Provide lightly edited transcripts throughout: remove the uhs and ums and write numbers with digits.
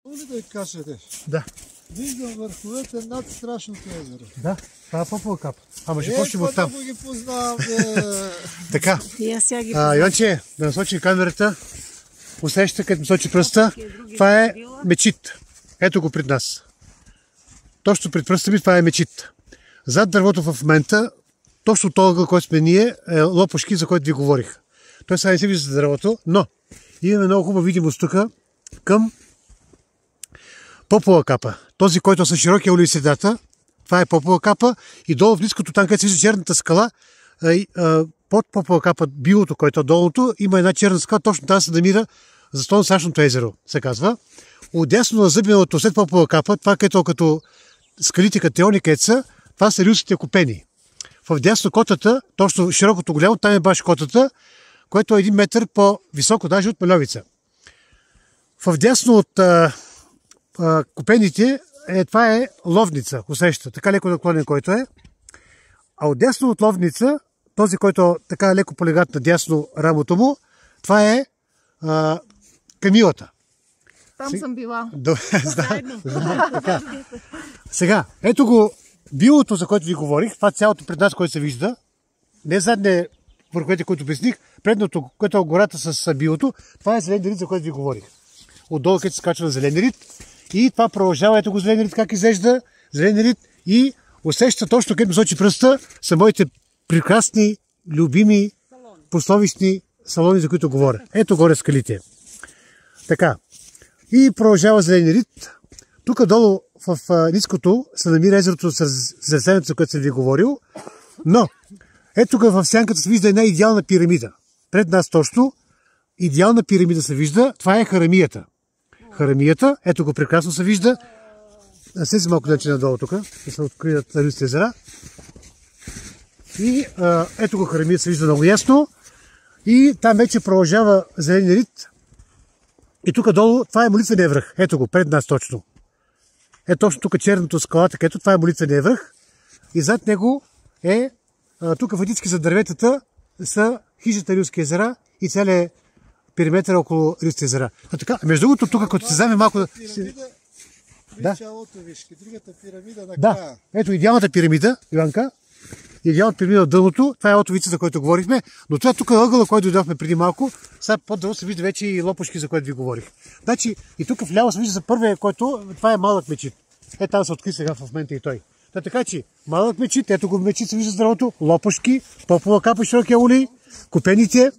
Мога ли да кажете? Да. Виждам върховете над страшното езеро. Да, това е Попова капа. Ама ще почнем от там. Много ги познавам. Така. И аз сега ги познавам. Йонче, да насочи камерата. Усеща, като сочи пръста. Това е мечит. Ето го пред нас. Точно пред пръста ми това е мечит. Зад дървото в момента, точно този, който сме ние, е Лопушки, за който ви говорих. Той сега не се вижда за дървото, но имаме много хубава видимост тук към Попова капа. Този, който е с широкия улей средата, това е Попова капа и долу в ниското, там където се вижда черната скала, под Попова капа, билото, което е долното, има една черна скала, точно там се намира Застонно-Сашното езеро, се казва. Отдясно на зъбеното след Попова капа, това като скалите като Теони Кеца, това са рилските купени. В дясно котата, точно широкото голямо, там е баш котата, което е 1 метър по-високо даже от Мальовица. В дясно от купените това е Ловница, усеща, така леко наклонен който е. А отдясно от Ловница, този, който така леко полегат на дясно рамото му, това е Камилата. Там съм била. Така. Сега, ето го билото, за което ви говорих, това цялото пред нас, което се вижда, не задне върховете, които обясних, предното, което е гората с билото, това е зелен рид, за който ви говорих. Отдолу, където се качва на зелен рид, и това продължава, ето го зелен рид, как изглежда, зелен рид, и усеща точно, където ми сочи пръста, са моите прекрасни, любими, пословични салони, за които говоря. Ето горе скалите. Така. И продължава зелен рид. Тук долу в ниското се намира езерото с зърценето, за което съм ви говорил. Но, ето тук в сянката се вижда една идеална пирамида. Пред нас точно идеална пирамида се вижда. Това е Харамията. Харамията, ето го прекрасно се вижда. Слези малко дълче надолу тук, да се открият на Рилските езера. И ето го Харамията се вижда много ясно. И там вече продължава зелен рид. И тук долу, това е Молитвения връх. Ето го, пред нас точно. Ето точно тук черното скалата, където това е Молитвения връх. И зад него е, тук въдички за дърветата са хижата Рилски езера и целият периметър около Рилските езера. А така, между другото, тук, като се вземе малко... Да. Другата пирамида на края. Да, ето идеалната пирамида, Иванка. Идеалната пирамида от дъното, това е Отовица, за който говорихме, но това тук е ъгъла, който дойдохме преди малко. Сега по-долу се вижда вече и Лопушки, за който ви говорих. Значи и тук вляво се вижда за първия, който това е малък мечит. Там се откри сега в момента и той. Така че малък мечит, ето го мечит се вижда здравото, Лопушки, Попова капа, широкия улей, купените.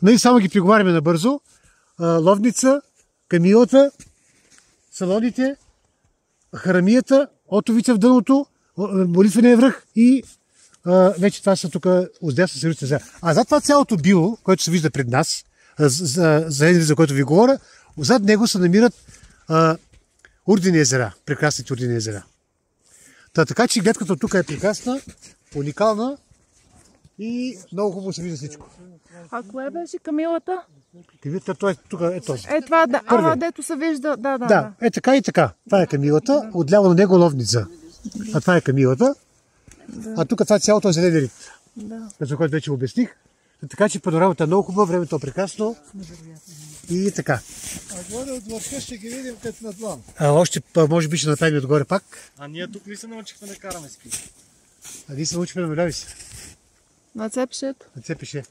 Но и само ги приговаряме набързо. Ловница, Камилата, салоните, Харамията, Отовица в дъното, Молитвения връх и вече това са тук отдясно Рилските езера. А зад това цялото било, което се вижда пред нас, за който ви говоря, зад него се намират Урдени езера, прекрасните Урдени езера. Така че гледката тук е прекрасна, уникална и много хубаво се вижда всичко. А кое беше Камилата? Камилата, тук е този. Е това, да, дето се вижда, да. Е така и така. Това е Камилата, отляво на него Ловница. А това е Камилата. Да. А тук това е цялото зелен рид. Да. За което вече обясних. Така че панорамата е много хубава, времето е прекрасно. И така. А горе от върха ще ги видим като на длан. Още може би ще направим отгоре пак. А ние тук ли се научихме да караме ски? А ние се научихме на Мальовица. На Цепишето. На Цепише.